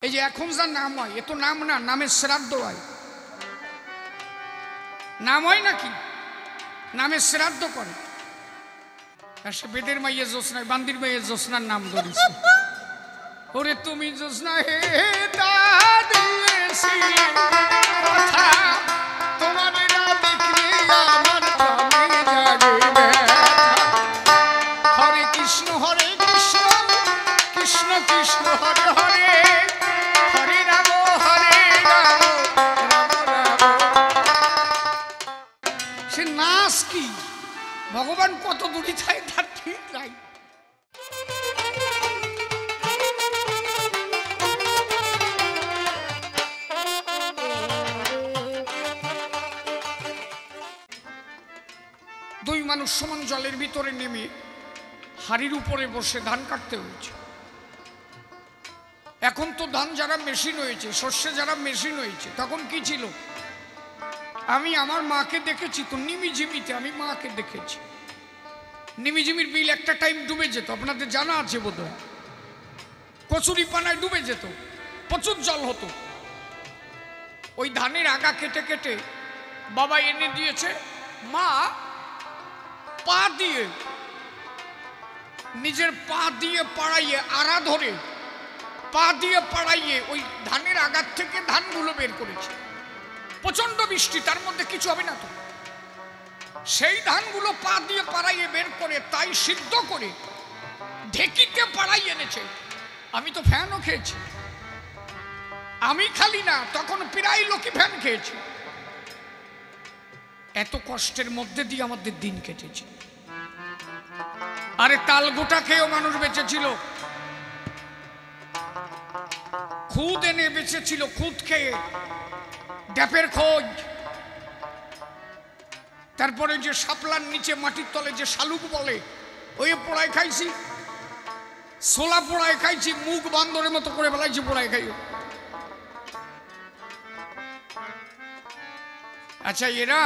এই যে এখন যার নাম হয় এ তো নাম না, নামের শ্রাদ্ধ হয়। নাম হয় নাকি? নামের শ্রাদ্ধ করে। আর সে বেদের মাইয়ে জ্যোৎস্না, বান্দির মাইয়ে জ্যোৎস্নার নাম ধরেছে। ওরে তুমি জ্যোৎস্না হে তা দিয়েছিলে কথা, তোমার না দেখলে আমার প্রাণে জাগে ব্যথা। হরে কৃষ্ণ কৃষ্ণ কৃষ্ণ হরে হরে, হরে রাম রাম রাম। সে নাচ কি ভগবান কত দূরে থাকে তার ঠিক নাই। দুই মানুষ সমান জলের ভিতরে নেমে হাড়ির উপরে বসে ধান কাটতে হয়েছে। এখন তো ধান যারা মেশিন হয়েছে, শস্যে যারা মেশিন হয়েছে, তখন কি ছিল? আমি আমার মাকে দেখেছি তো নিমিঝিমিতে, আমি মাকে দেখেছি। নিমিঝিমির বিল একটা টাইম ডুবে যেত, আপনাদের জানা আছে বোধহয়। কচুরি পানায় ডুবে যেত, প্রচুর জল হতো। ওই ধানের আগা কেটে কেটে বাবা এনে দিয়েছে, মা পা দিয়ে, নিজের পা দিয়ে পাড়াইয়ে আড়া ধরে পা দিয়ে পাড়াইয়ে ওই ধানের আগার থেকে ধানগুলো বের করেছে। প্রচন্ড বৃষ্টি, তার মধ্যে কিছু হবে না তো। সেই ধানগুলো পা দিয়ে পাড়াইয়ে বের করে তাই সিদ্ধ করে ঢেকিতে পাড়াই এনেছে। আমি তো ফ্যানও খেয়েছি, আমি খালি না, তখন প্রায় লোকই ফ্যান খেয়েছে। এত কষ্টের মধ্যে দিয়ে আমাদের দিন কেটেছে। আরে তাল গোটা খেয়েও মানুষ বেঁচেছিল, খুদ এনে বেঁচেছিল, খুদ খেয়ে, ড্যাপের খোঁজ। তারপরে যে শাপলার নিচে মাটির তলে যে শালুক বলে, ওই পোড়ায় খাইছি, ছোলা পোড়ায় খাইছি, মুখ বান্দরের মতো করে বেলাইছি পোড়ায় খাইও। আচ্ছা, এরা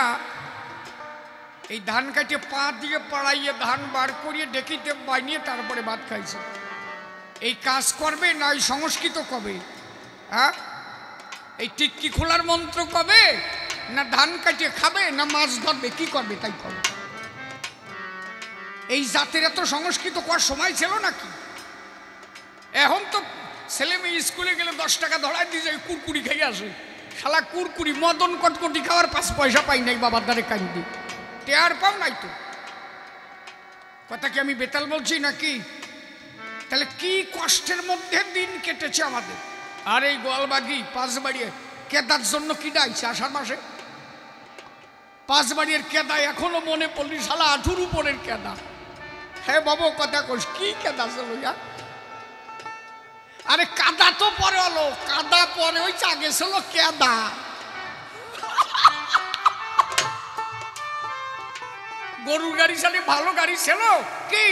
এই ধান কাটে পা দিয়ে পাড়াইয়ে ধান বার করিয়ে ডেকিতে বানিয়ে তারপরে ভাত খাইছে। এই কাজ করবে না এই সংস্কৃত কবে? হ্যাঁ, এই টিক্কি খোলার মন্ত্র কবে? না ধান কাটিয়ে খাবে, না মাছ ধরবে? কি করবে তাই করবে। এই জাতের এত সংস্কৃত করার সময় ছিল নাকি? এখন তো ছেলে মেয়ে স্কুলে গেলে 10 টাকা ধরায় দিয়ে যায়, কুরকুরি খাইয়ে আসে। শালা কুরকুরি মদন কটকটি খাওয়ার 5 পয়সা পাই নাই, বাবার দ্বারে কান্দি টেয়ার পাও নাই তো। কথা কি আমি বেতাল বলছি নাকি? তাহলে কি কষ্টের মধ্যে দিন কেটেছে আমাদের। আর এই গোয়ালবাগি পাঁচবাড়িয়ে কেদার জন্য কি ডাইছে আষাঢ় মাসে? পাঁচবাড়ির কেদা এখনো মনে পড়লি, শালা 8 উপরের কেদা। হ্যাঁ বাবু, কথা কইস কি কেদা ছিল? আরে কাদা তো পরে হলো, কাদা পরে ওই আগে ছিল কেদা। গরুর গাড়ি সাথে ভালো গাড়ি ছিল কি?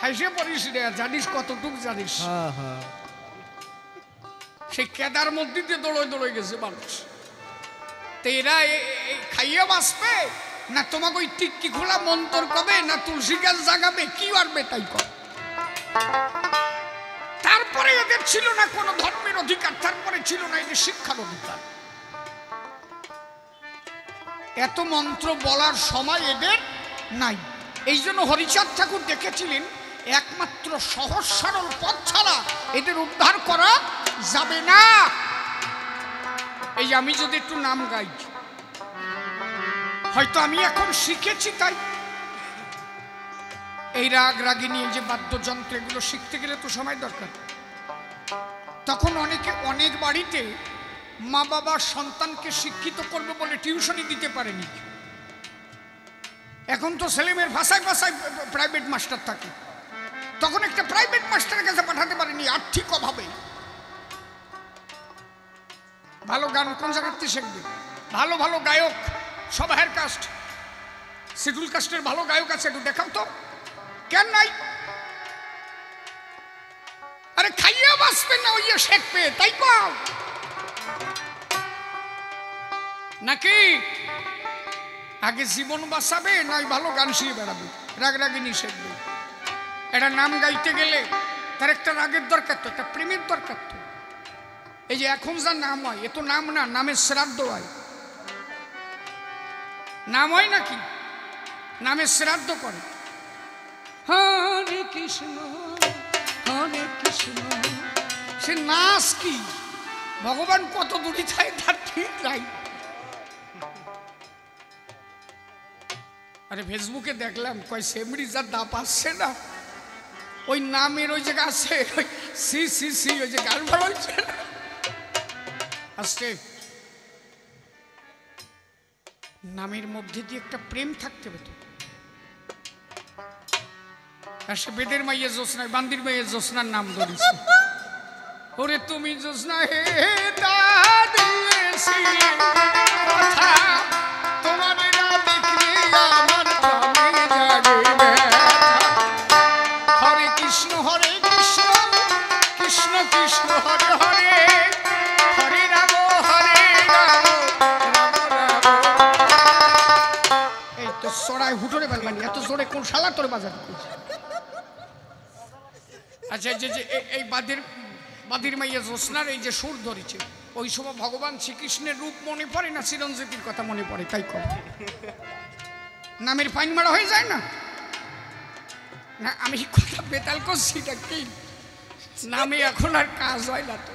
হাসে পড়িস রে, জানিস কতটুকু জানিস? সেই কেদার মধ্যে দিয়ে দৌড়ে গেছে মানুষ। তো এরা খাইয়ে বাঁচবে না তোমাকে ওই টিক্কি খোলা মন্তর কবে, না তুলসী গাছ জাগাবে? কি করবে তাই কর। তারপরে এদের ছিল না কোনো ধর্মের অধিকার, তারপরে ছিল না এদের শিক্ষার অধিকার। এত মন্ত্র বলার সময় এদের নাই। এই জন্য হরিচাঁদ ঠাকুর দেখেছিলেন একমাত্র সহজ সরল পথ ছাড়া এদের উদ্ধার করা যাবে না। এই আমি যদি একটু নাম গাই, হয়তো আমি এখন শিখেছি তাই। এই রাগ রাগিনী, এই যে বাদ্যযন্ত্র, এগুলো শিখতে গেলে তো সময় দরকার। তখন অনেক বাড়িতে মা বাবা সন্তানকে শিক্ষিত করবে বলে টিউশনি দিতে পারেনি। এখন তো ছেলেমেয়ের ভাষায় প্রাইভেট মাস্টার থাকে। তখন একটা প্রাইভেট মাস্টারের কাছে পাঠাতে পারেনি আর্থিক অভাবে। ভালো গান কোন জায়গাতে শিখবে? ভালো ভালো গায়ক, সব হায়ার কাস্ট, শিডিউল কাস্টের ভালো গায়ক আছে, একটু দেখাও তো। কেন নাই? আরে খাইয়ে বাঁচবে না, ওই শেখবে তাই কও নাকি? আগে জীবন বাঁচাবে না ভালো গান শিখে বেড়াবে, রাগ রাগিনী শিখবে? একটা নাম গাইতে গেলে তার একটা রাগের দরকার তো, একটা প্রেমের দরকার তো। এই যে এখন যার নাম হয়, এ তো নাম না, নামের শ্রাদ্ধ হয়। নাম হয় নাকি? নামের শ্রাদ্ধ করে। হরে কৃষ্ণ হরে কৃষ্ণ। সে নাচ কি, ভগবান কত দূরে থাকে তার ঠিক নাই। আরে ফেসবুকে দেখলাম কয় সেমরি যার দাপ আসছে না, ওই নামের ওই জায়গা আছে সি সি সি, ওই যে গান ভালো হচ্ছে আসছে। নামের মধ্যে দিয়ে একটা প্রেম থাকতে হবে তো। আর সে বেদের মাইয়ে জোৎস্নায়, বান্দির মাইয়ে জোৎস্নার নাম ধরেছে। ওরে তুমি জোৎস্না হে তা দিয়েছিলে কথা, তোমার না দেখলে আমার প্রাণে জাগে ব্যথা। হরে কৃষ্ণ কৃষ্ণ কৃষ্ণ হরে হরে, হরে রাম রাম রাম। এই তো সরাই হুটরে বাজবানি, এত জোরে কোন শালা তোর বাজার করছে? আচ্ছা যে এই বাদির মাইয়া জোৎস্নার এই যে সুর ধরেছে, ওই সময় ভগবান শ্রীকৃষ্ণের রূপ মনে পড়ে না চিরঞ্জীবীর কথা মনে পড়ে? তাই কম নামের ফাইন মারা হয়ে যায় না? না আমি কথা বেতাল করছি কি, নামে এখন আর কাজ হয় না তো।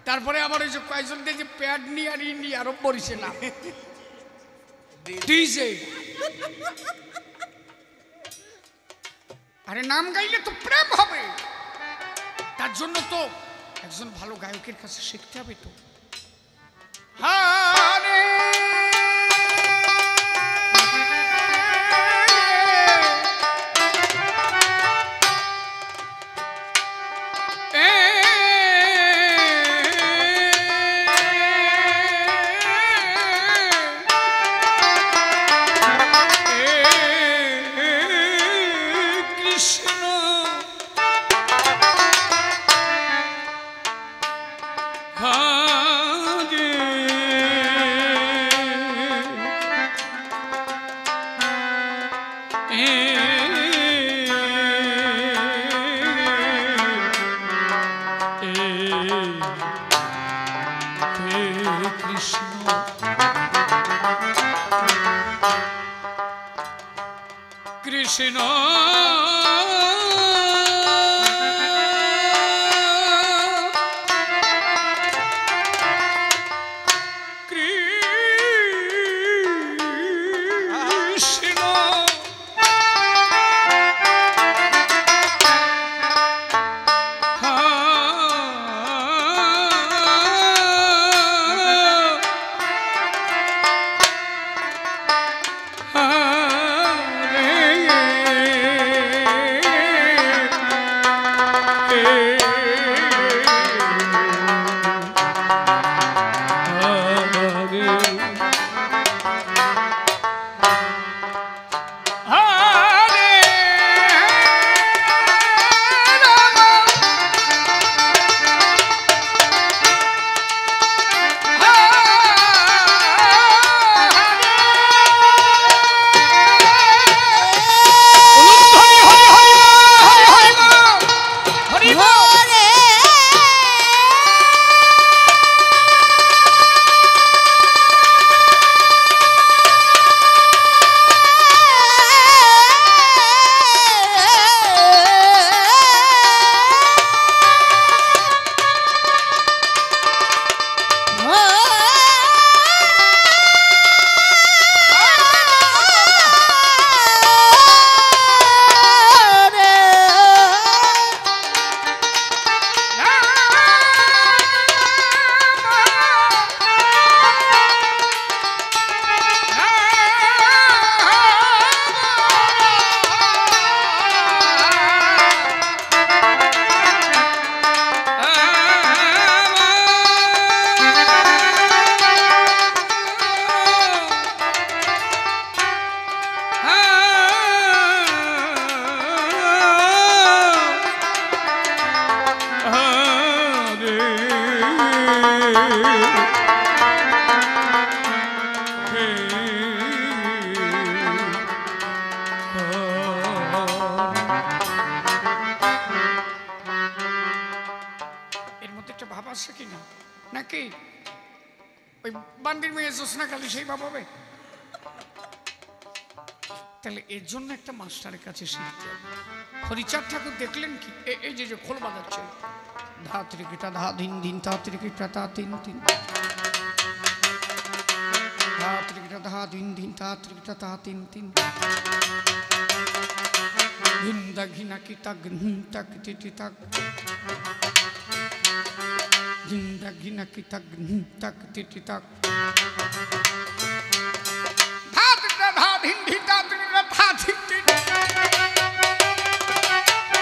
তারপরে আবার ওই যে কয়েকজন যে প্যাড নিয়ে আর ইন্ডি আরো পড়ছে না ডিজে। আরে নাম গাইলে তো প্রেম হবে, তার জন্য তো একজন ভালো গায়কের কাছে শিখতে হবে তো। হরে কৃষ্ণ আছে কিনা, নাকি ওই বান্দির মেয়ে জোসনা খালি সেই ভাব হবে? তাহলে এর জন্য একটা মাস্টারের কাছে শিখতে হবে। হরিচাঁদ ঠাকুর দেখলেন কি, এই যে খোল বাজাচ্ছে, ধা ত্রিকিটা ধা দিন দিন, তা ত্রিকিটা তা তিন তিন, ধা ত্রিকিটা ধা দিন দিন, তা ত্রিকিটা তা তিন তিন, ধিন্দা ঘিনা কি তাক তাক টিটি তাক, ধিন্দা ঘিনা কি তাক তাক টিটি তাক, ধা ত্রিকিটা ধা দিন দিন, তা ত্রিকিটা ধা তিন তিন,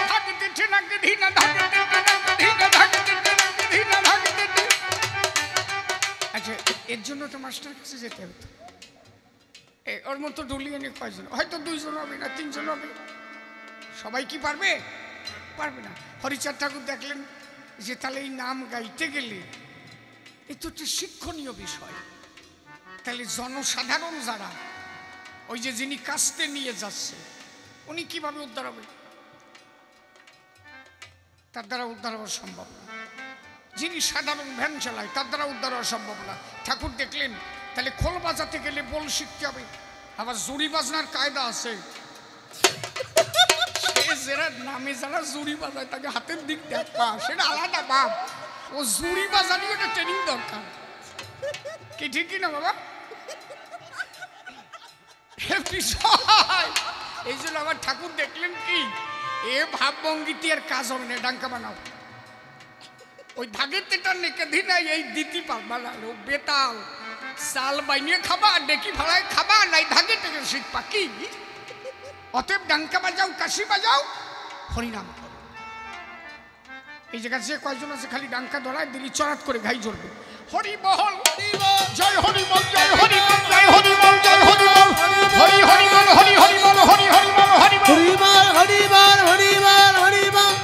ধাক টিটি নাক ধিনা ধাক টিটি নাক ধিনা ধাক টিটি নাক ধিনা ধাক টিটি। আচ্ছা, এর জন্য তো মাস্টার কাছে যেতে হবে। ওর মতো ডুলিয়ে নিয়ে কয়জন, হয়তো 2 জন হবে না 3 জন হবে, সবাই কি পারবে? পারবে না। হরিচাঁদ ঠাকুর দেখলেন যে তাহলে এই নাম গাইতে গেলে এ তো একটা শিক্ষণীয় বিষয়, তাহলে জনসাধারণ যারা ওই যে যিনি কাস্তে নিয়ে যাচ্ছে উনি কিভাবে উদ্ধার হবে? তার দ্বারা উদ্ধার হওয়া সম্ভব না। যিনি সাধারণ ভ্যান চালায় তার দ্বারা উদ্ধার হওয়া সম্ভব না। ঠাকুর দেখলেন তাহলে খোল বাজাতে গেলে বল শিখতে হবে, আবার জুড়ি বাজনার কায়দা আছে। যারা নামে যারা জুড়ি বাজায় তাকে হাতের দিক দেখা, সেটা আলাদা বাপ। ও জুড়ি বাজানি ওটা ট্রেনিং দরকার, কি ঠিক কিনা বাবা? এই জন্য আমার ঠাকুর দেখলেন কি, এ ভাবভঙ্গিতে আর কাজ হবে না, ডাঙ্কা বানাও। ওই ধাগের তেটার নেকে দিনাই এই দিতি পারবা না, বেতাল চাল বাইনিয়ে খাবা আর ডেকি ভাড়ায় খাবা, নাই ধাগে থেকে শিখবা কি? অতএব ডাঙ্কা বাজাও, কাশি বাজাও, হরিনাম করো। এই জায়গায় যে কয়জন আছে খালি ডাঙ্কা ধরায় দিলি চড়াত করে ঘাই জ্বলবে, হরি বল জয় হরি বল জয় হরি বল জয় হরি বল জয় হরি বল হরি হরি বল হরি হরি বল হরি হরি বল হরি বল হরি বল হরি বল হরি বল হরি বল।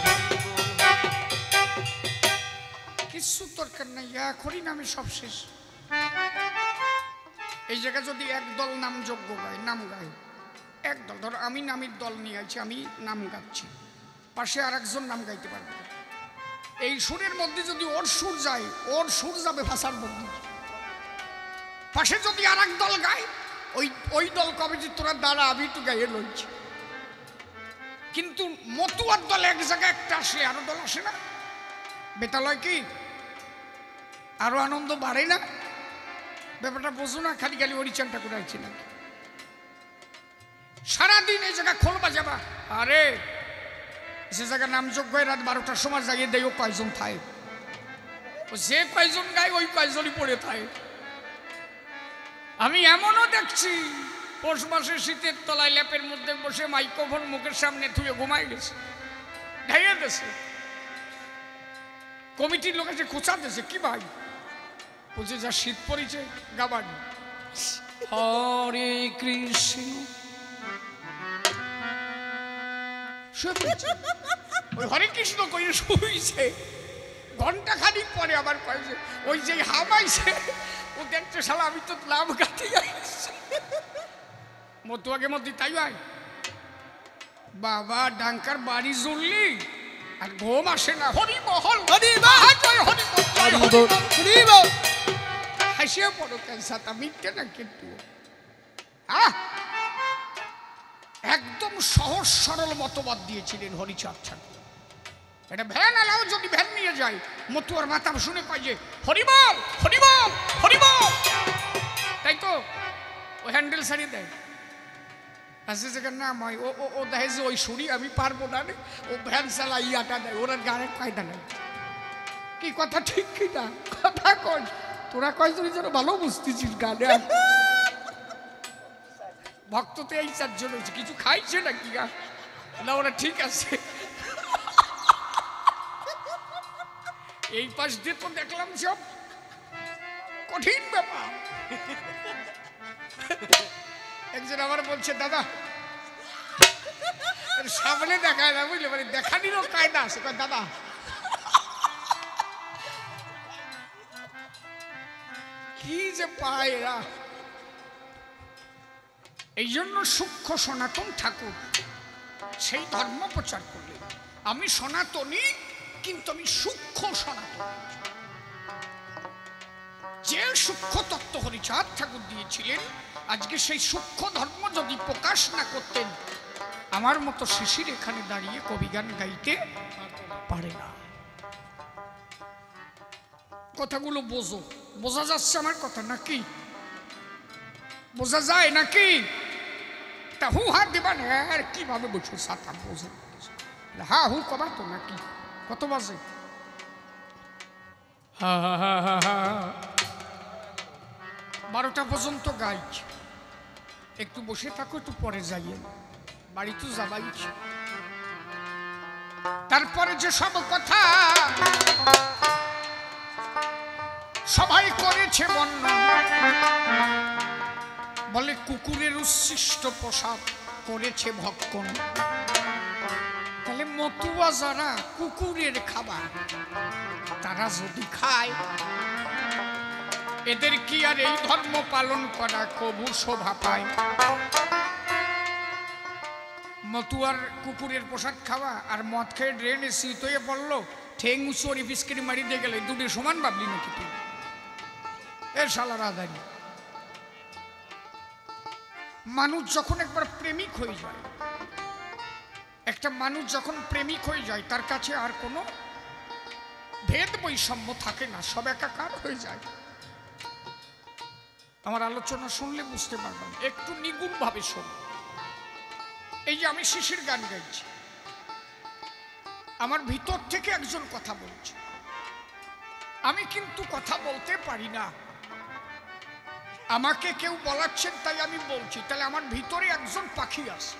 কিছু দরকার নাই, এক হরি নামে সব শেষ। এই জায়গায় যদি একদল নাম যজ্ঞ গায়, নাম গায় একদল, ধরো আমি নামের দল নিয়ে আছি, আমি নাম গাচ্ছি, পাশে আর একজন নাম গাইতে পারবে। এই সুরের মধ্যে যদি ওর সুর যায়, ওর সুর যাবে ভাষার মধ্যে। পাশে যদি আর এক দল গায়, ওই দল কবে যে তোরা দাঁড়া আমি একটু গাইয়ে লইছি। কিন্তু মতুয়ার দল এক জায়গায় একটা আসলে আরো দল আসে না, বেতালয় কি আরো আনন্দ বাড়ে না? ব্যাপারটা বোঝো না, খালি খালি হরিচাঁদ ঠাকুর আসছে না। সারাদিন এই জায়গা খোল বাজাবা, আরে যে জায়গা নাম যোগ্য রাত 12টার সময় জাগিয়ে দেয়, ও কয়জন থাকে? যে কয়জন গায় ওই কয়জনই পড়ে থাকে। আমি এমনও দেখছি পৌষ মাসে শীতের তলায় ল্যাপের মধ্যে বসে মাইক্রোফোন মুখের সামনে থুয়ে ঘুমাই গেছে, ঢাইয়ে দিয়েছে। কমিটির লোক এসে খোঁচা দিয়েছে, কি ভাই বুঝে যা শীত পড়েছে গাবান হরে কৃষ্ণ। ওই হরে কৃষ্ণ করে শুইছে, ঘন্টা খানিক পরে আবার কয়েছে ওই যে হামাইছে, ও দেখছে শালা আমি তো লাভ গাতে যাচ্ছি। মতুয়াকে মধ্যে তাই হয় বাবা, ডাঙ্কার বাড়ি জ্বললি আর ঘুম আসে না। হরি বহল হরি বল হাসিয়ে পড়ো ক্যান্সারটা মিটতে না কিন্তু। একদম সহজ সরল মতবাদ দিয়েছিলেন হরিচাঁদ ঠাকুর। এটা ভ্যান আলাও যদি ভ্যান নিয়ে যায়, মতুয়ার মাথা শুনে কয় যে হরি বল হরি বল হরি বল, তাই তো ও হ্যান্ডেল ছাড়িয়ে দেয়। আছে যেখানে নাম হয় ও দেখে যে ওই শুনি আমি পারবো না, ও ভ্যান চালাই আটা দেয়, ওর গানের ফায়দা নেই। কি কথা ঠিক কিনা? কথা কই তোরা কয়জনের জন্য ভালো বুঝতেছিস গানে। ভক্ত তো এই 4 জন হয়েছে, কিছু খাইছে নাকি গা না? ওরা ঠিক আছে। এই পাশ দিয়ে তো দেখলাম সব কঠিন ব্যাপার। একজন আবার বলছে দাদা সামনে দেখায় না, বুঝলে মানে দেখানিরও কায়দা আছে। দাদা কি যে পায় এরা। এই জন্য সূক্ষ্ম সনাতন ঠাকুর সেই ধর্ম প্রচার করলেন, আমি সনাতনী কিন্তু আমি সূক্ষ্ম সনাতনী। যে সূক্ষ্ম তত্ত্ব হরিচাঁদ ঠাকুর দিয়েছিলেন, আজকে সেই সূক্ষ্ম ধর্ম যদি প্রকাশ না করতেন, আমার মতো শিশির এখানে দাঁড়িয়ে কবিগান গাইতে পারে না। কথাগুলো বোঝো, বোঝা যাচ্ছে আমার কথা নাকি? বোঝা যায় নাকি? তা হু হাত দিবান আর কিভাবে বসে সাতা বোঝে, হা হু কবা তো নাকি? কত বাজে? 12টা পর্যন্ত গাইছি। একটু বসে থাকো, একটু পরে যাইয়ে বাড়ি তো যাবাই। তারপরে যে সব কথা সবাই করেছে বর্ণনা, বলে কুকুরের উচ্ছিষ্ট প্রসাদ করেছে ভক্ষণ। তাহলে মতুয়া যারা কুকুরের খাবার তারা যদি খায়, এদের কি আর এই ধর্ম পালন করা কবু শোভা পায়? মতুয়ার কুকুরের প্রসাদ খাওয়া আর মদ খেয়ে ড্রেনে শীত হয়ে পড়লো, ঠেং উঁচুরি পিসকিরি মারি দিয়ে গেলে দুটি সমান ভাবলি নাকি তুই? এর শালা রাধারি। মানুষ যখন একবার প্রেমিক হয়ে যায়, একটা মানুষ যখন প্রেমিক হয়ে যায়, তার কাছে আর কোনো ভেদ বৈষম্য থাকে না, সব একাকার হয়ে যায়। আমার আলোচনা শুনলে বুঝতে পারবেন, একটু নিগুণ ভাবে শোন। এই যে আমি শিশির গান গাইছি, আমার ভিতর থেকে একজন কথা বলছে, আমি কিন্তু কথা বলতে পারি না, আমাকে কেউ বলাচ্ছেন তাই আমি বলছি। তাহলে আমার ভিতরে একজন পাখি আছে,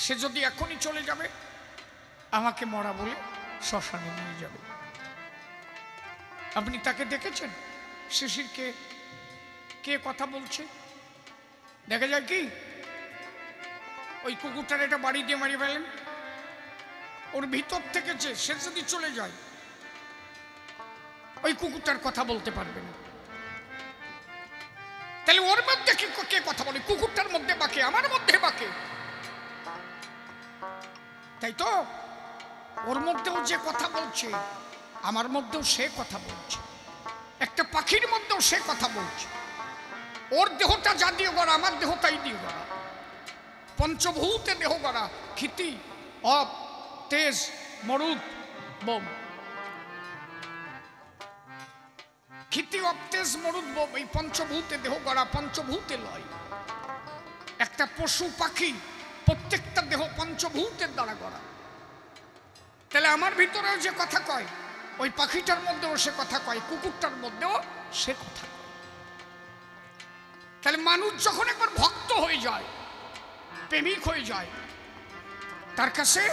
সে যদি এখনই চলে যাবে, আমাকে মরা বলে শ্মশানে নিয়ে যাবে। আপনি তাকে দেখেছেন? শিশিরকে কে কথা বলছে দেখা যায় কি? ওই কুকুরটার এটা বাড়ি দিয়ে মারি ফেলেন, ওর ভিতর থেকে যে সে যদি চলে যায়, ওই কুকুরটার কথা বলতে পারবে না। তাহলে ওর মধ্যে কে কথা বলে? কুকুরটার মধ্যে বাকে, আমার মধ্যে বাকে, তাই তো? ওর মধ্যেও যে কথা বলছে, আমার মধ্যেও সে কথা বলছে, একটা পাখির মধ্যেও সে কথা বলছে। ওর দেহটা যা দিয়ে গড়া, আমার দেহটাই দিয়ে গড়া, পঞ্চভূতে দেহ গড়া, ক্ষিতি অপ তেজ মরুদ বোম। ক্ষিতি অপ তেজ মরুদ বোম, এই পঞ্চভূতে দেহ গড়া, পঞ্চভূতে লয়। একটা পশু পাখি প্রত্যেকটা দেহ পঞ্চভূতের দ্বারা গড়া। তাহলে আমার ভিতরেও যে কথা কয়, ওই পাখিটার মধ্যেও সে কথা কয়, কুকুরটার মধ্যেও সে কথা কয়। তাহলে মানুষ যখন একবার ভক্ত হয়ে যায়, প্রেমিক হয়ে যায়, তার কাছে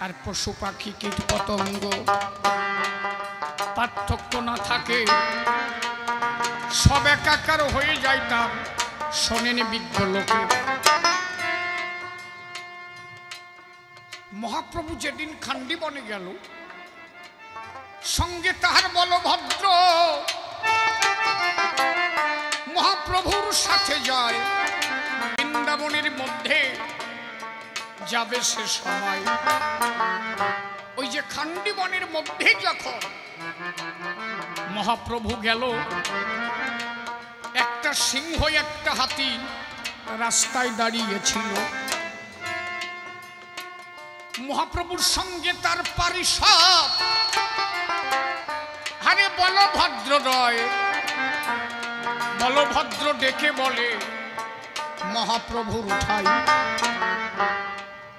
আর পশু পাখি কীট পতঙ্গ পার্থক্য না থাকে, সব একাকার হয়ে যায় তার। শোনেন বিজ্ঞ লোকে, মহাপ্রভু যেদিন খান্ডিবনে গেল, সঙ্গে তাহার বলভদ্র মহাপ্রভুর সাথে যায়। বৃন্দাবনের মধ্যে যাবে সে সময়, ওই যে খান্ডিবনের মধ্যে যখন মহাপ্রভু গেল, একটা সিংহ একটা হাতি রাস্তায় দাঁড়িয়েছিল। মহাপ্রভুর সঙ্গে তার পারিষদ, আরে বলভদ্র রয়, বলভদ্র ডেকে বলে মহাপ্রভুর উঠাই।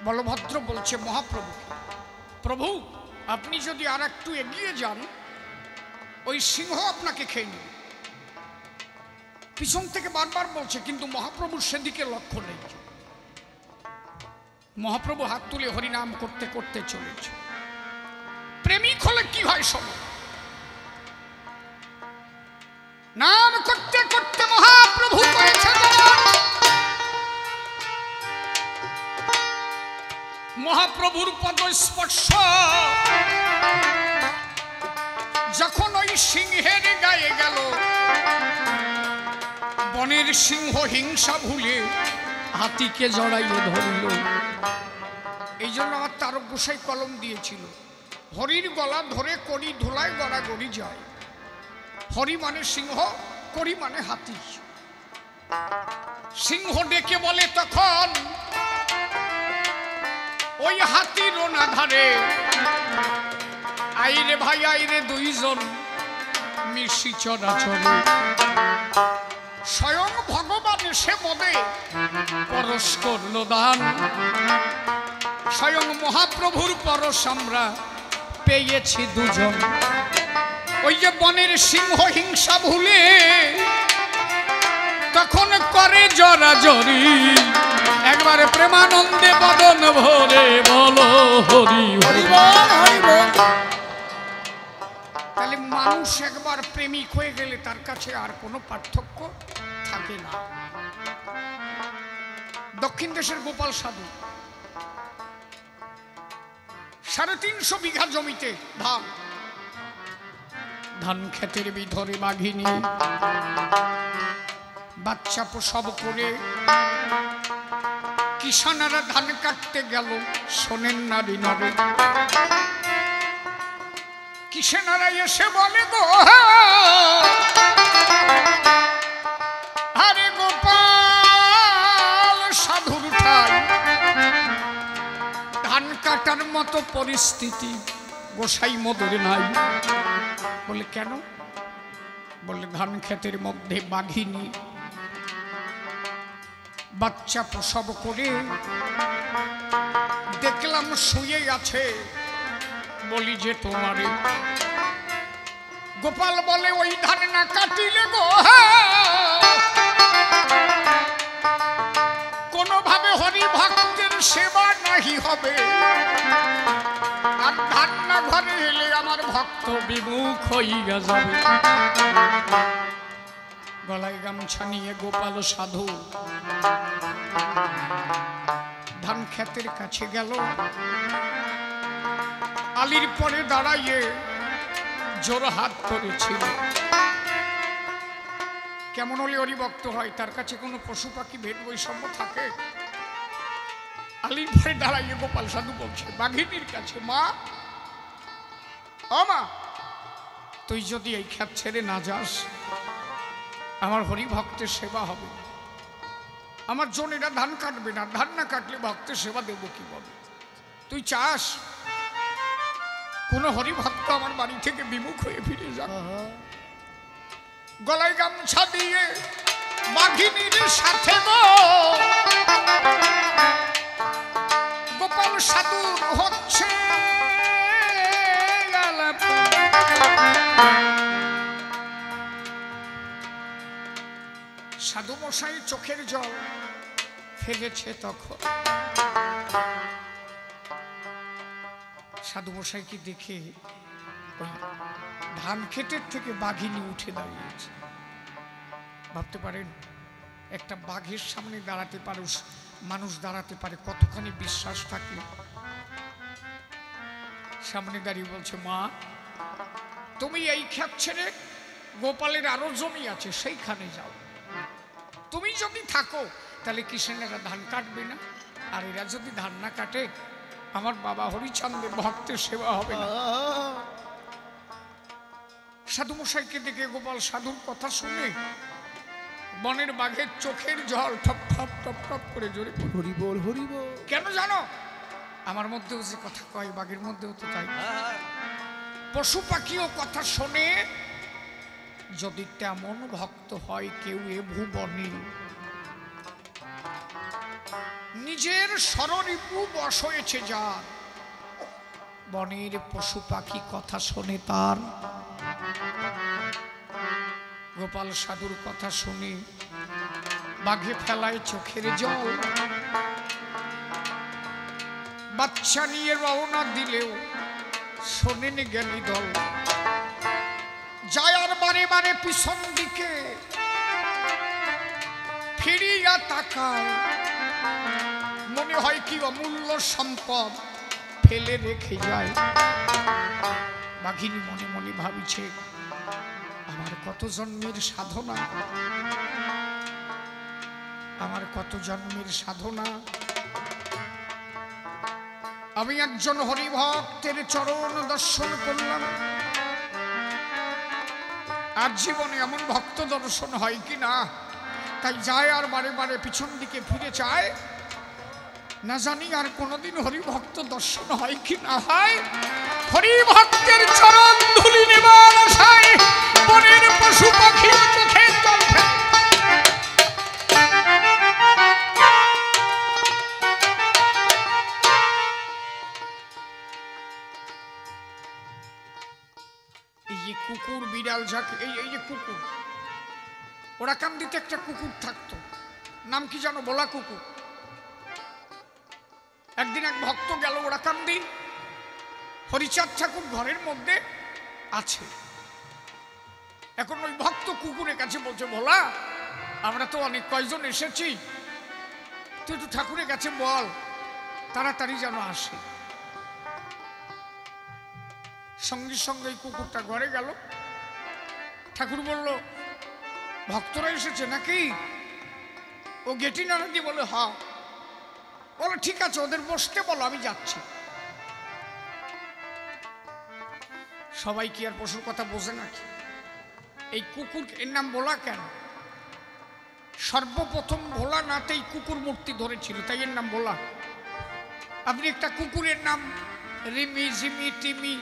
বলভদ্র বলছে মহাপ্রভু, প্রভু আপনি যদি আর একটু এগিয়ে যান, ওই সিংহ আপনাকে খেয়ে নেবে। পিছন থেকে বারবার বলছে, কিন্তু মহাপ্রভুর সেদিকে লক্ষ্য নেই। মহাপ্রভু হাত তুলে হরিনাম করতে করতে চলেছে। প্রেমিক হলে কি হয় সব? নাম করতে করতে মহাপ্রভু করেছে মহাপ্রভুর পদস্পর্শ যখন ওই সিংহের গায়ে গেল, বনের সিংহ হিংসা ভুলে হাতিকে জড়াইয়ে ধরল। এই জন্য আমার তারক গোসাই কলম দিয়েছিল, হরির গলা ধরে করি ধুলায় গড়াগড়ি যায়। হরি মানে সিংহ, করি মানে হাতি। সিংহ ডেকে বলে তখন ওই হাতির অনাধারে, আইরে ভাই আইরে দুইজন মিশি চরাচরে। স্বয়ং ভগবান এসে বলে পরশ করল দান, স্বয়ং মহাপ্রভুর পরশ আমরা পেয়েছি দুজন। ওই যে বনের সিংহ হিংসা ভুলে তখন করে জরাজরি, একবারে প্রেমানন্দে বদন ভরে বলো হরি হরি বল। তাহলে মানুষ একবার প্রেমিক হয়ে গেলে তার কাছে আর কোনো পার্থক্য থাকে না। দক্ষিণ দেশের গোপাল সাধু 350 বিঘা জমিতে ধান ক্ষেতের ভিতরে বাঘিনী বাচ্চা প্রসব করে কিষানেরা ধান কাটতে গেল, শোনেন না বিনরে। কিষানেরা এসে বলে গো আরে গোপাল সাধুর ঠাই ধান কাটার মতো পরিস্থিতি গোসাই মদরে নাই। বলে কেন? বলে ধান ক্ষেতের মধ্যে বাঘিনী বাচ্চা প্রসব করে দেখলাম শুয়ে আছে। বলি যে তোমারে। গোপাল বলে ওই ধান না কাটিলে গো কোনোভাবে হরি ভক্তের সেবা নাহি হবে, আর ধান না ঘরে এলে আমার ভক্ত বিমুখ হইয়া যাবে। গলায় গামছা নিয়ে গোপাল সাধু ধান ক্ষেতের কাছে গেল। আলির পরে দাঁড়াইয়ে জোর হাত করেছিল। কেমন হলে হরিভক্ত হয়? তার কাছে কোনো পশু পাখি ভেদ বৈষম্য থাকে? আলির পরে দাঁড়াইয়ে গোপাল সাধু বলছে বাঘিনীর কাছে, মা ও মা, তুই যদি এই ক্ষেত ছেড়ে না যাস আমার হরিভক্তের সেবা হবে। আমার জনেরা ধান কাটবে না, ধান না কাটলে ভক্তের সেবা দেবো কি বলে? তুই চাস কোন হরিভক্ত আমার বাড়ি থেকে বিমুখ হয়ে ফিরে যাক? গলায় গামছা দিয়ে বাঘিনীর সাথে গোপাল সাধু হচ্ছে সাধু মশাই চোখের জল ফেলেছে। তখন সাধু মশাইকে দেখে ওই ধান ক্ষেতের থেকে বাঘিনী উঠে দাঁড়িয়েছে। ভাবতে পারেন একটা বাঘের সামনে দাঁড়াতে মানুষ দাঁড়াতে পারে কতখানি বিশ্বাস থাকলে। সামনে দাঁড়িয়ে বলছে, মা তুমি এই ক্ষেত ছেড়ে গোপালের আরো জমি আছে সেইখানে যাও। তুমি যদি থাকো তাহলে কিষানেরা ধান কাটবে না, আর এরা যদি ধান না কাটে আমার বাবা হরিচাঁদের ভক্তের সেবা হবে না। সাধু মশাইকে দেখে গোপাল সাধুর কথা শুনে বনের বাঘের চোখের জল ঠপ ঠপ টপ টপ করে জোরে হরি বল হরি বল। কেন জানো? আমার মধ্যেও যে কথা কয় বাঘের মধ্যেও তো তাই। পশু পাখিও কথা শোনে যদি তেমন ভক্ত হয় কেউ এ ভুবনে। নিজের স্বররিপু বশ হয়েছে যার, বনের পশু পাখি কথা শোনে তার। গোপাল সাধুর কথা শুনে বাঘে ফেলায় চোখের জল। বাচ্চা নিয়ে রওনা দিলেও শোনেন জ্ঞানী দল। যায় আর বারে বারে পিছন দিকে ফিরিয়া তাকায়, মনে হয় কি অমূল্য সম্পদ ফেলে রেখে যায়। বাঘিনী মনে মনে ভাবিছে আমার কত জন্মের সাধনা, আমার কত জন্মের সাধনা। আমি একজন হরিভক্তের চরণ দর্শন করলাম, আর জীবনে এমন ভক্ত দর্শন হয় কি না, তাই যায় আর বারে বারে পিছন দিকে ফিরে চায়, না জানি আর কোনোদিন হরিভক্ত দর্শন হয় কি না হয়। হরিভক্তের চরণ ধুলি নেবার আশায় বনের পশু পাখি চোখের জল ফেলে। এই যে কুকুর বিড়াল ঝাঁক, এই যে কুকুর, ওরাকান্দিতে একটা কুকুর থাকতো, নাম কি জানো? বলা কুকুর। একদিন এক ভক্ত গেল ওরাকান্দি, হরিচাঁদ ঠাকুর ঘরের মধ্যে আছে। এখন ওই ভক্ত কুকুরের কাছে বলছে, বলা আমরা তো অনেক কয়জন এসেছি, তুই একটু ঠাকুরের কাছে বল তাড়াতাড়ি যেন আসে। সঙ্গে সঙ্গে এই কুকুরটা ঘরে গেল। ঠাকুর বলল, ভক্তরা এসেছে নাকি? ও গেটি নাড়া দিয়ে বলে, হ্যাঁ। বলো ঠিক আছে, ওদের বসতে বলো, আমি যাচ্ছি। সবাই কি আর পশুর কথা বোঝে নাকি? এই কুকুর এর নাম ভোলা কেন? সর্বপ্রথম ভোলানাথ এই কুকুর মূর্তি ধরেছিল, তাই এর নাম ভোলা। আপনি একটা কুকুরের নাম রিমি, ঝিমি, টিমি,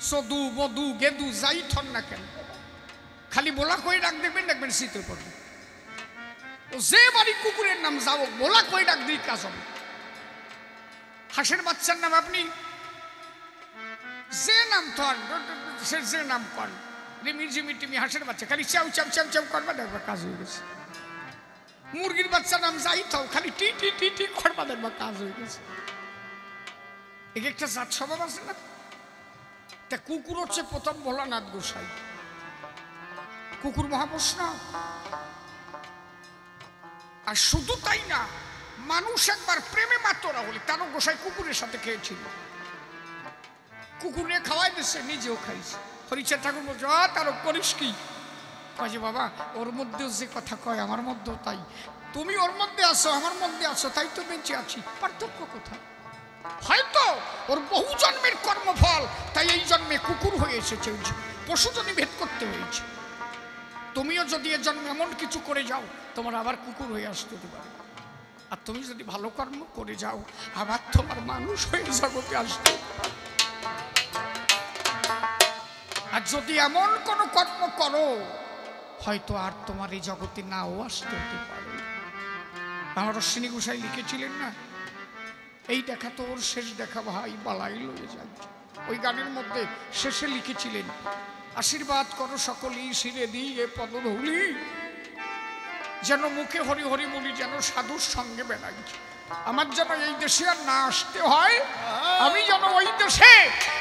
সদু, মধু, গেদু যাই থন না কেন, খালি ভোলা কই ডাক দেখবেন, দেখবেন শীতের পড়বে। ও যে বাড়ি কুকুরের নাম যাও, ভোলা কই ডাক দিই কাজ হবে। হাঁসের বাচ্চার নাম আপনি যে নাম থন, সে যে নাম কর, রিমি, ঝিমি, টিমি, হাঁসের বাচ্চা খালি চাউ চাউ চাউ চাউ করবা, দেখবা কাজ হয়ে গেছে। মুরগির বাচ্চার নাম যাই থাও, খালি টি টি টি টি করবা, দেখবা কাজ হয়ে গেছে। এক একটা জাত স্বভাব আছে না। তা কুকুর হচ্ছে প্রথম ভোলানাথ গোসাই, কুকুর মহাপুরুষ। আর শুধু তাই না, মানুষ একবার প্রেমে মাতোরা হলে তারও গোসাই কুকুরের সাথে খেয়েছিল। কুকুরে খাওয়াই দিচ্ছে, নিজেও খাইছে। হরিচাঁদ ঠাকুর বলছে, তারও করিস কি? কয়ে বাবা, ওর মধ্যেও যে কথা কয় আমার মধ্যেও তাই। তুমি ওর মধ্যে আছো, আমার মধ্যে আছো, তাই তো বেঁচে আছি। পার্থক্য কোথায়? হয়তো ওর বহু জন্মের কর্মফল, তাই এই জন্মে কুকুর হয়ে এসেছে, পশু জন্মে ভেদ করতে হয়েছে। তুমিও যদি এ জন্মে এমন কিছু করে যাও, তোমার আবার কুকুর হয়ে আসতে পারে। আর তুমি যদি ভালো কর্ম করে যাও, আবার তোমার মানুষ হয়ে জগতে আসতে। আর যদি এমন কোনো কর্ম করো, হয়তো আর তোমার এই জগতে নাও আসতে হতে পারে। আমার অশ্বিনী গোসাই লিখেছিলেন না, এই দেখা তো ওর শেষ দেখা, ভাই বালাই লয়ে যায়। ওই গানের মধ্যে শেষে লিখেছিলেন, আশীর্বাদ করো সকলেই শিরে দিয়ে পদধূলি, যেন মুখে হরি হরি বলি, যেন সাধুর সঙ্গে বেড়াই। আমার যেন এই দেশে আর না আসতে হয়, আমি যেন ওই দেশে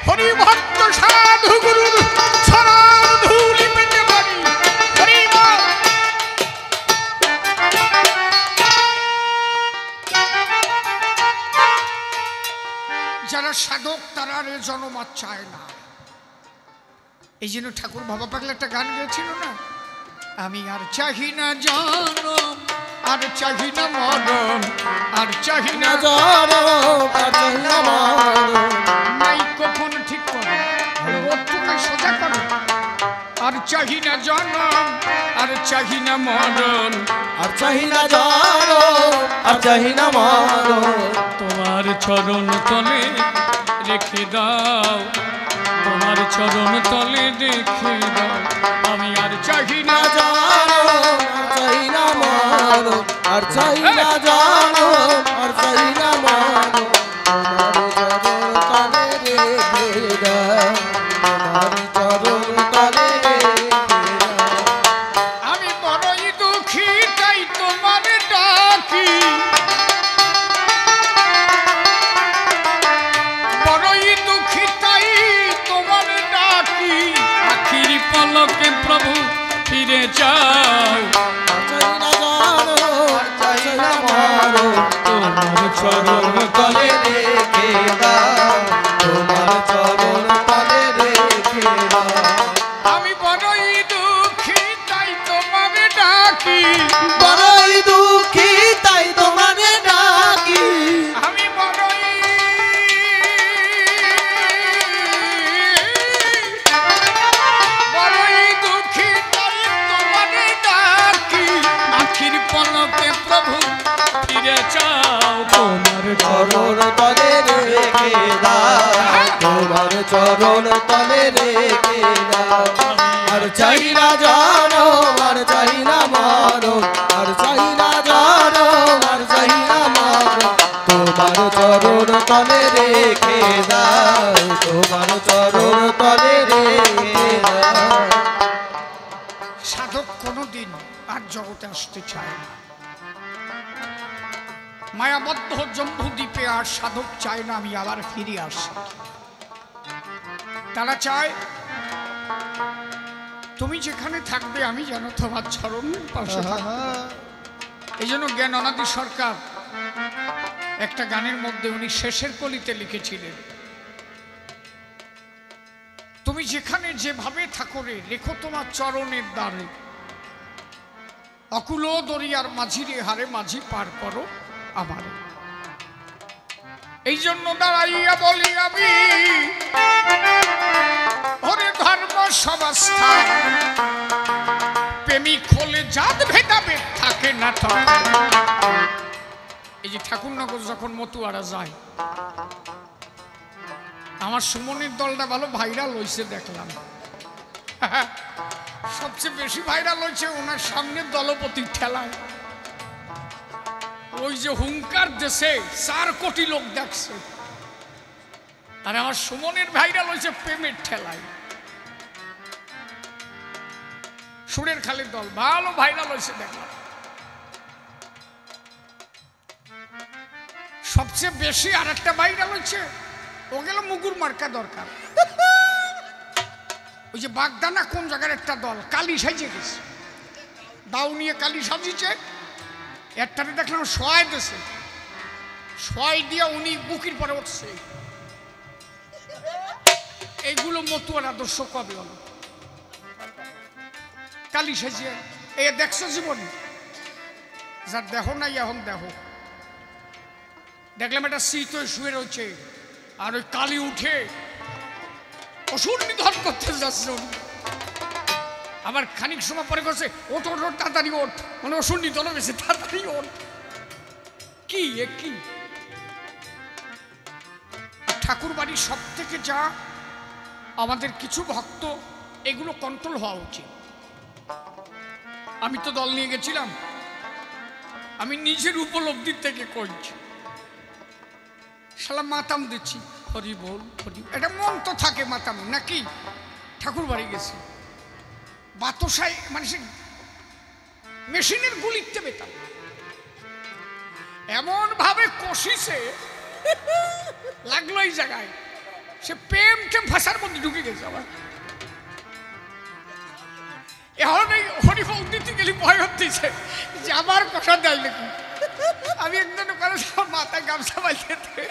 হরি ভক্ত সাধু গুরুর ছড়ার ধুলি পেতে পারি। হরি বল। যারা সাধক তারা আর জন্ম চায় না। এই জন্য ঠাকুর বাবা পাগলা একটা গান গেয়েছিল না, আমি আর চাহি না জনম, আর চাহি না মরণ, আর চাহি না নাই কখন ঠিক করে সোজা করো। আর চাহি না জনম, আর চাহি না মরণ, আর চাহি না জনম, আর চাহি না মরণ। তোমার চরণ তলে রেখে দাও, তোমার চরণ তলে রেখে দাও। আমি আর চাহি না জনম, আর চাহি না মরণ, আর চাহি না জনম, আর চাহি না মরণ। তোমার চরণ তলে রেখে দাও, তোমার চরণ তলে রেখে দাও। আমি বড়ই দুঃখী, তাই তোমার ডাকি, বড়ই দুঃখী তাই তোমার ডাকি। আখির পলকে প্রভু ফিরে যাও, তোমার চরণ তলে রেখে দাও, তোমার চরণ তলে রেখে দাও। আমি বড়ই দুঃখী তাই তোমার ডাকি, বড়ই দুঃখী তাই তোমার ডাকি। আমি বড়ই দুঃখী চরণ তলে রেখে দাও, তোমার চরণ তলে রেখে দাও। আর চাই না জনম, আর চাই না মরণ, আর চাই না জনম, আর চাই না মরণ, তোমার চরণ তলে রেখে দাও, তোমার চরণ তলে রেখে দাও। সাধক কোনোদিন আর জগতে আসতে চায় না। মায়াবদ্ধ জম্বুদ্বীপে আর সাধক চায় না আমি আবার ফিরে আসি। তারা চায় তুমি যেখানে থাকবে আমি যেন তোমার চরণের পাশে থাকব। এই জন্য জ্ঞান অনাদি সরকার একটা গানের মধ্যে উনি শেষের কলিতে লিখেছিলেন, তুমি যেখানে যেভাবে থাকো রে, রেখো তোমার চরণের দ্বারে, অকুল দরিয়ার মাঝিরে হারে মাঝি পার করো আমারে। এই জন্য দাঁড়াইয়া বলি আমি, ওরে ধর্ম সবাস্থা প্রেমিক হলে জাত ভেদাভেদ থাকে না। এই যে ঠাকুরনগর যখন মতুয়ারা যায়, আমার সুমনের দলটা ভালো ভাইরাল হয়েছে দেখলাম। সবচেয়ে বেশি ভাইরাল হয়েছে ওনার সামনে দলপতি ঠেলায়। ওই যে হুঙ্কার দেশে 4 কোটি লোক দেখছে, আর আমার সুমনের ভাইরাল হয়েছে প্রেমের ঠেলায়। সুরের খালির দল ভালো ভাইরাল হয়েছে দেখলাম। সবচেয়ে বেশি আর একটা ভাইরাল হয়েছে, ও গেল মুগুর মার্কা দরকার। ওই যে বাগদানা কোন জায়গার একটা দল কালি সাজিয়ে গেছে, দাও নিয়ে কালি সাজিয়েছে। একটাতে দেখলাম সয় দেশে, সয় দিয়ে উনি বুকির পরে উঠছে। এইগুলো মতুয়ার আদর্শ কবে হলো? কালি সাজিয়ে এ দেখছো জীবনে? যার দেহ নাই এখন দেহ। দেখলাম একটা শীত শুয়ে রয়েছে, আর ওই কালি উঠে অসুর নিধন করতে যাচ্ছে। আবার খানিক সময় পরে করছে, ওঠ ওঠ তাড়াতাড়ি ওঠ, মানে অসুর নিধন বেশি তাড়াতাড়ি ওঠ। কি এ কি? ঠাকুর বাড়ির সব থেকে যা আমাদের কিছু ভক্ত, এগুলো কন্ট্রোল হওয়া উচিত। আমি তো দল নিয়ে গেছিলাম, আমি নিজের উপলব্ধির থেকে করছি। শালা মাতাম দিচ্ছি, হরি বল হরি, এটা মন তো থাকে মাতাম নাকি। ঠাকুর বাড়ি গেছি, বাতসাই মানে সে মেশিনের গুলিতে পেতাম, এমন ভাবে কষিছে লাগলো এই জায়গায়, সে প্রেম টেম ভাষার মধ্যে ঢুকে গেছে। আবার এখন এই হরিফল দিতে গেলে ভয় হতেছে যে আমার কথা দেয় নাকি। আমি একদিন ওখানে মাথায় গামছা বাঁধিয়ে,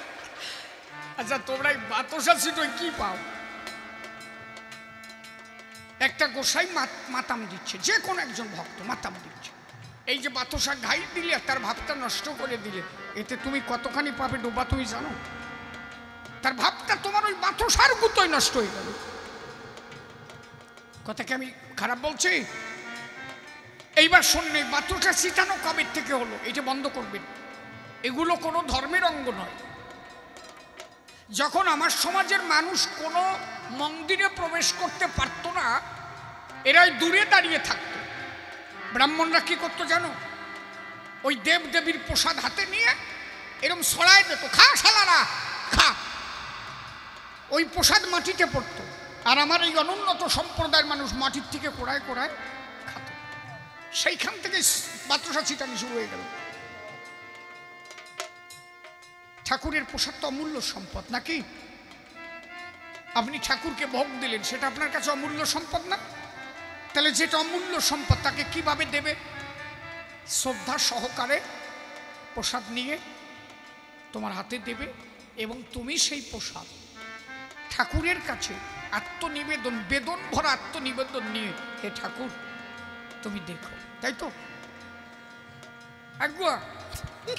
আচ্ছা তোমরা এই বাতসা সিটোয় কি পাও? একটা গোসাই মাতাম দিচ্ছে, যে কোনো একজন ভক্ত মাতাম দিচ্ছে। এই যে বাতসা ঘাই দিলে তার ভাবটা নষ্ট করে দিলে, এতে তুমি কতখানি পাবে ডোবা তুমি জানো? তার ভাবটা তোমার ওই বাতসার গুতোয় নষ্ট হয়ে গেল। কথাকে আমি খারাপ বলছি? এইবার শুনলে বাতসা ছিটানো কবে থেকে হলো, এটা বন্ধ করবেন। এগুলো কোনো ধর্মের অঙ্গ নয়। যখন আমার সমাজের মানুষ কোনো মন্দিরে প্রবেশ করতে পারতো না, এরাই দূরে দাঁড়িয়ে থাকতো। ব্রাহ্মণরা কি করতো জানো? ওই দেব দেবীর প্রসাদ হাতে নিয়ে এরকম ছড়ায় দিত, খা শালারা খা। ওই প্রসাদ মাটিতে পড়তো, আর আমার এই অনুন্নত সম্প্রদায়ের মানুষ মাটির থেকে কোড়ায় কোড়ায় খাত। সেইখান থেকে বাতসা ছিটানি শুরু হয়ে গেল। ঠাকুরের প্রসাদ তো অমূল্য সম্পদ নাকি? আপনি ঠাকুরকে ভোগ দিলেন, সেটা আপনার কাছে অমূল্য সম্পদ না? তাহলে যেটা অমূল্য সম্পদ তাকে কিভাবে দেবে? শ্রদ্ধা সহকারে প্রসাদ নিয়ে তোমার হাতে দেবে, এবং তুমি সেই প্রসাদ ঠাকুরের কাছে আত্মনিবেদন, বেদন ভরা আত্মনিবেদন নিয়ে, হে ঠাকুর তুমি দেখো, তাই তো? আগুয়া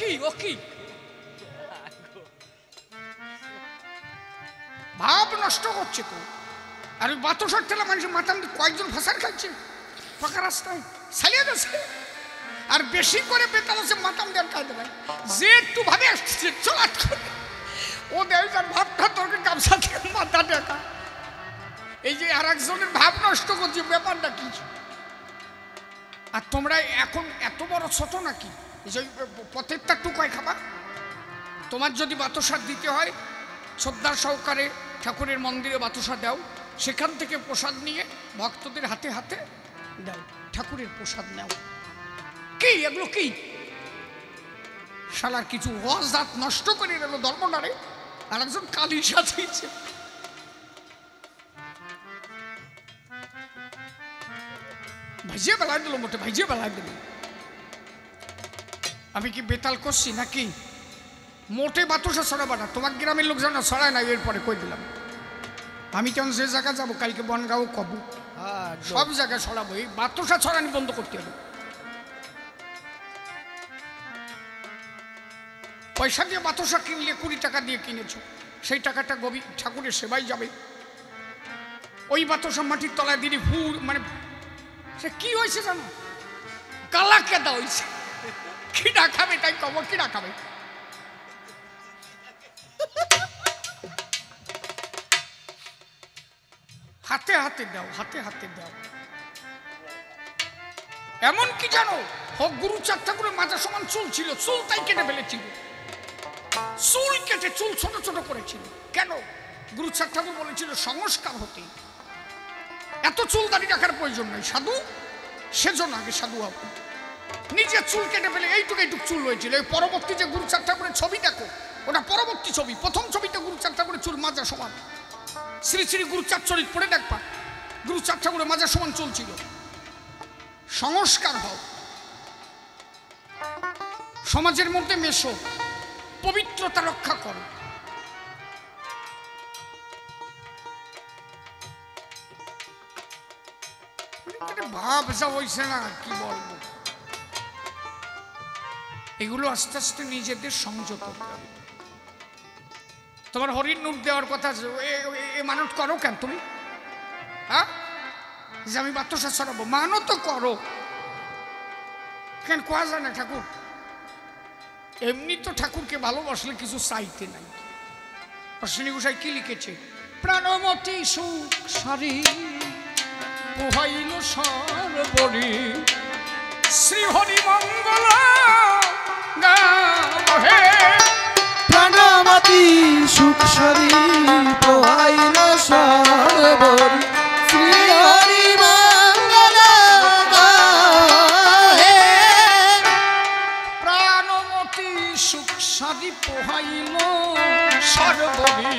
কি ও কি ভাব নষ্ট করছে তো। আর ওই বাতসার ঠেলা মানুষের মাথা কয়েকজন ফাঁসার খাচ্ছে ফাঁকা রাস্তায়, ছালিয়ে গেছে। আর বেশি করে বেতাল আছে মাতাম দেওয়ার কাজ দেয় যে একটু ভাবে আসছে চলাত করে ও দেয় যার ভাবটা তোকে গামছা থেকে মাথা দেখা এই যে আর একজনের ভাব নষ্ট করছে ব্যাপারটা কি আর তোমরা এখন এত বড় ছোট নাকি এই যে পথেরটা টুকায় খাবা তোমার যদি বাতাসা দিতে হয় শ্রদ্ধা সহকারে ঠাকুরের মন্দিরে বাতাসা দাও সেখান থেকে প্রসাদ নিয়ে ভক্তদের হাতে হাতে দাও ঠাকুরের প্রসাদ নাও কি এগুলো কি শালার কিছু ওয়াজাত নষ্ট করে গেল ধর্মটারে আর একজন কালী সাজিয়েছে ভাইজিয়ে বেলায় দিল মোটে ভাইজিয়ে বেলায় দিল আমি কি বেতাল করছি নাকি মোটে বাতাসা ছড়াবা না তোমার গ্রামের লোক যেন ছড়ায় না এরপরে কই দিলাম আমি কেমন যে জায়গায় যাবো কালকে বনগাঁও কবু সব জায়গায় ছড়াবো এই বাতাসা ছড়ানি বন্ধ করতে হবে পয়সা দিয়ে বাতাসা কিনলে 20 টাকা দিয়ে কিনেছো সেই টাকাটা গভীর ঠাকুরের সেবাই যাবে ওই বাতাসা মাটির তলায় দিদি ফুল মানে সে কি হয়েছে জানো কালা কেদা হয়েছে কিনা খাবে তাই কব কিনা খাবে হাতে হাতে দাও হাতে হাতে দাও এমন কি জানো হোক গুরু চাঁদ ঠাকুরের মাথা সমান চুল ছিল চুল তাই কেটে ফেলেছিল চুল কেটে চুল ছোট ছোট করেছিল কেন গুরু চাঁদ ঠাকুর বলেছিল সংস্কার হতে এত চুল দাড়ি রাখার প্রয়োজন নেই সাধু সেজন্য আগে সাধু হব নিজের চুল কেটে ফেলে এইটুকু চুল হয়েছিল এই পরবর্তী যে গুরু চাঁদ ঠাকুরের ছবি দেখো ওটা পরবর্তী ছবি প্রথম ছবিতে গুরু চাঁদ ঠাকুরের চুল মাজা সমান শ্রী শ্রী গুরুচাঁদ চরিত পড়ে দেখবা গুরুচাঁদ ঠাকুরের মাজা সমান চুল ছিল সংস্কার হও সমাজের মধ্যে মেশো পবিত্রতা রক্ষা করো ভাব যা হইছে না কি বলবো এগুলো আস্তে আস্তে নিজেদের সংযত করতে হবে তোমার হরিণ নূর দেওয়ার কথা এ মানত করো কেন তুমি হ্যাঁ যে আমি বাতাসা ছড়াবো মানো তো করো কেন কোয়া যায় না ঠাকুর এমনি তো ঠাকুরকে ভালোবাসলে কিছু চাইতে নাই অশ্বিনী গোসাই কি লিখেছে প্রাণমতি সুখ সারি পোহাইল সর্বরি শ্রী হরি মঙ্গল হে প্রাণমতি সুখ সারি পোহাইল সর্বরি শ্রী হরি মঙ্গল হে প্রাণমতি সুখ সারি পোহাইল সর্বরি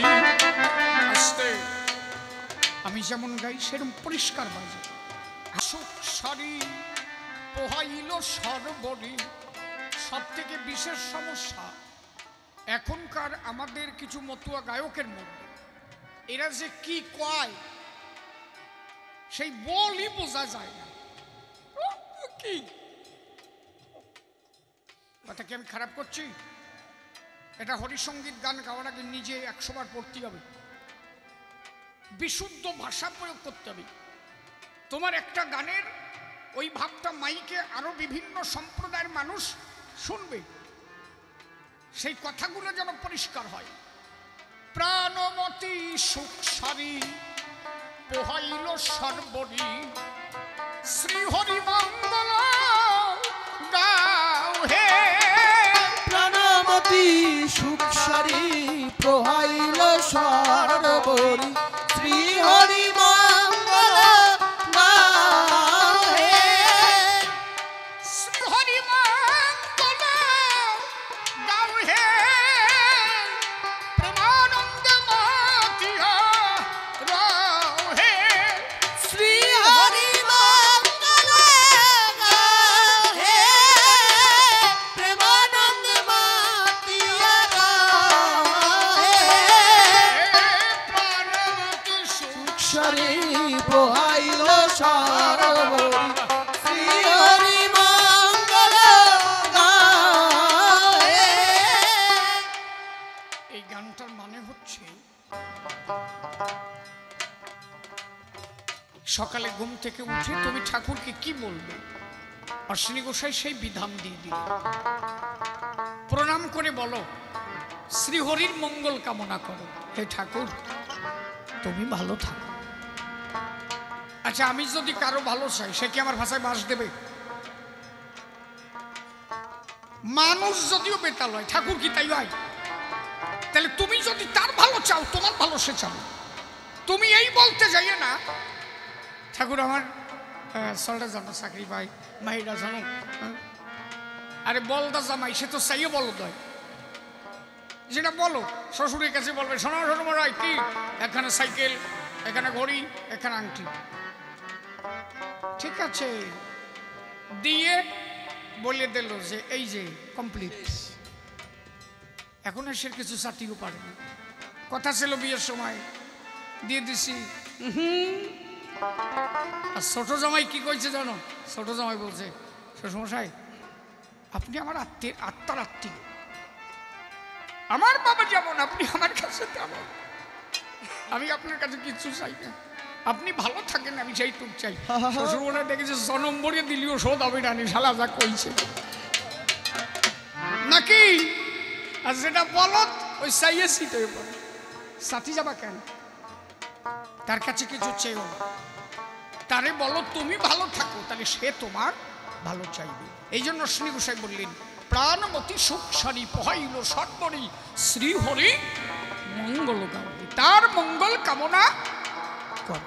আমি যেমন গাই সেরকম পরিষ্কার বাজে সুখ সারি পোহাইল সর্বরি সব থেকে বিশেষ সমস্যা এখনকার আমাদের কিছু মতুয়া গায়কের মধ্যে এরা যে কি কয় সেই বলই বোঝা যায় না কি কথা কি আমি খারাপ করছি এটা হরিসঙ্গীত গান গাওয়ার আগে নিজে 100 বার পড়তে হবে বিশুদ্ধ ভাষা প্রয়োগ করতে হবে তোমার একটা গানের ওই ভাবটা মাইকে আরো বিভিন্ন সম্প্রদায়ের মানুষ শুনবে সেই কথাগুলো যেন পরিষ্কার হয় প্রাণমতি সুখ সারি পোহাইল সর্বরি শ্রী হরি মঙ্গল গাও হে প্রাণমতি সুখ সারি পোহাইল সর্বরি শ্রী হরি মঙ্গল গাও হে শ্রী হরি মঙ্গল গাও হে প্রেমানন্দ মাতিয়া রাও হে শ্রী হরি মঙ্গল গাও হে প্রেমানন্দ মাতিয়া গাও হে প্রাণমতি সুখ সারি পোহাইল সর্বরি শ্রী হরি মঙ্গল গাও হে এই গানটার মানে হচ্ছে সকালে ঘুম থেকে উঠে তুমি ঠাকুরকে কি বলবে অশ্বিনী গোসাই সেই বিধান দিয়ে দিল, প্রণাম করে বলো শ্রীহরির মঙ্গল কামনা করো, হে ঠাকুর তুমি ভালো থাকো। আচ্ছা আমি যদি কারো ভালো চাই, সে কি আমার ভাষায় বাস দেবে? মানুষ যদিও বেতাল হয়, ঠাকুর কি তাই হয়? তাহলে তুমি যদি তার ভালো চাও, তোমার ভালো সে চাও। তুমি এই বলতে যাইয়ে না ঠাকুর আমার সলটা জানো চাকরি পাই, মাইরা জানো, আরে বলদা জামাই সে তো চাইয়ে বলো দয়, যেটা বলো শ্বশুরের কাছে বলবে শোনো শোনো মরাই কি, এখানে সাইকেল, এখানে ঘড়ি, এখানে আংটি, ঠিক আছে দিয়ে বলে দিল যে এই যে কমপ্লিট। এখন সে কিছু চাটিও পারে না, কথা ছিল বিয়ের সময় দিয়ে দিছি। আর ছোট জামাই কি কইছে জানো? ছোট জামাই বলছে শ্বশুরমশাই আপনি আমার আত্মার আত্মীয়, আমার বাবা যেমন আপনি আমার কাছে তেমন, আমি আপনার কাছে কিচ্ছু চাই না, আপনি ভালো থাকেন আমি সেইটুক চাই। শ্বশুরমশাই দেখেছে জনম ভরিয়ে দিলিও শোধ হবে না, শালা যা কইছে নাকি। আর যেটা বলত ওই চাইয়ে সিটে পড়ে, সাথী যাবা কেন? তার কাছে কিছু চেয়েও না, তারে বলো তুমি ভালো থাকো, তাহলে সে তোমার ভালো চাইবে। এই জন্য অশ্বিনী গোসাই বললেন প্রাণমতি সুখ সারি পহাইল সর্বরি শ্রীহরি মঙ্গল গাওয়াই, তার মঙ্গল কামনা কর।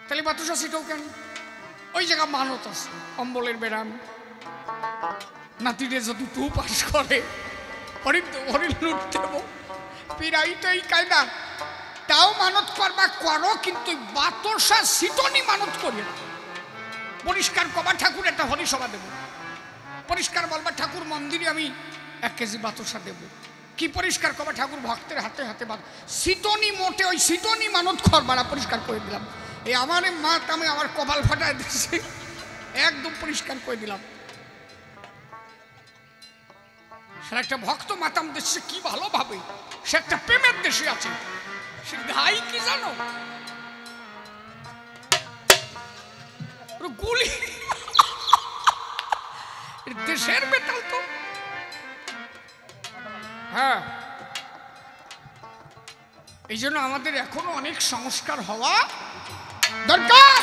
তাহলে বাতুসা সিটাও কেন? ওই জায়গা মানত আছে, অম্বলের বেড়াম নাতিরে যদি টু পাস করে হরিণ লুট দেব, পিরাই তো এই কায়দা, তাও মানত করবা করো, কিন্তু বাতসা সিটনি মানত করি না। পরিষ্কার কবা ঠাকুর একটা হরিসভা দেব, পরিষ্কার বলবা ঠাকুর মন্দিরে আমি 1 কেজি বাতসা দেব, কি পরিষ্কার কবা ঠাকুর ভক্তের হাতে হাতে বাত, সিটনি মোটে ওই সিটনি মানত করবা না, পরিষ্কার করে দিলাম। এই আমার মা আমি আমার কপাল ফাটায় দিচ্ছে, একদম পরিষ্কার করে দিলাম। সে একটা ভক্ত মাতাম দেশে কি ভালো ভাবে, সে একটা প্রেমের দেশে আছে, সে গাই কি জানো গুলি দেশের বেতাল তো। হ্যাঁ এই জন্য আমাদের এখনো অনেক সংস্কার হওয়া দরকার।